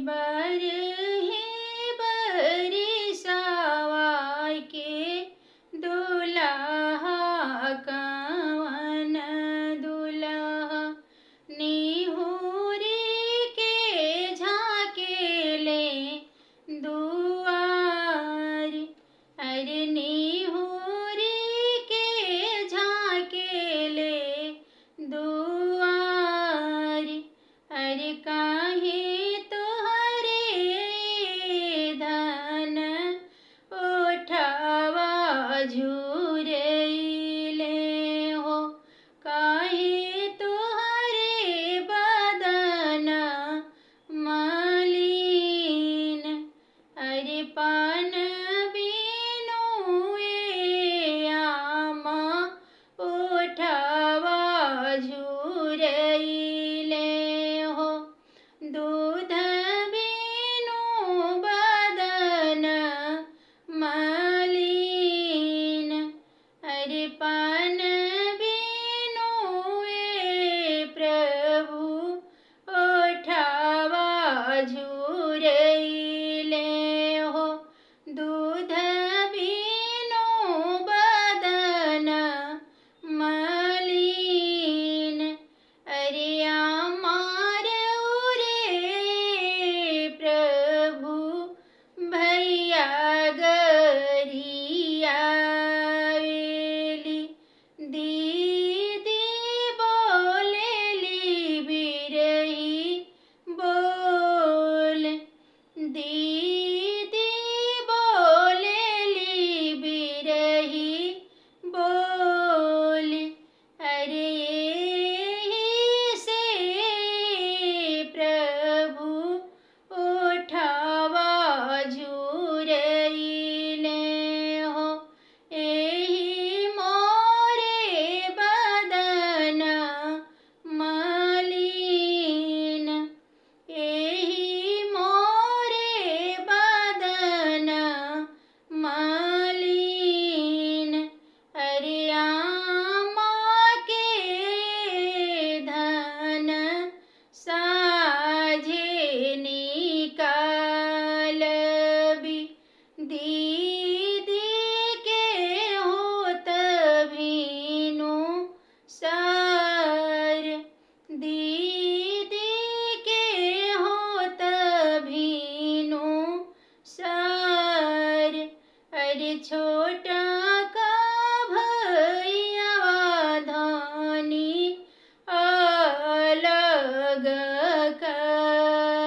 बरहे बरसावा के दुल्हा कवन दुल्हा निहुरी के झाकेले दुआर। अरे निहुरी के झाकेले दुआर। अरे काहे तोहरे धन ओठवा झुरैले हो। काहे तोहरे बदन मलिन। अरे पान बिनु आमा ओठवा झुरैले हो। दूध बिनु बदन मलिन। अरे पान बिनु प्रभु ओठवा झुरैले।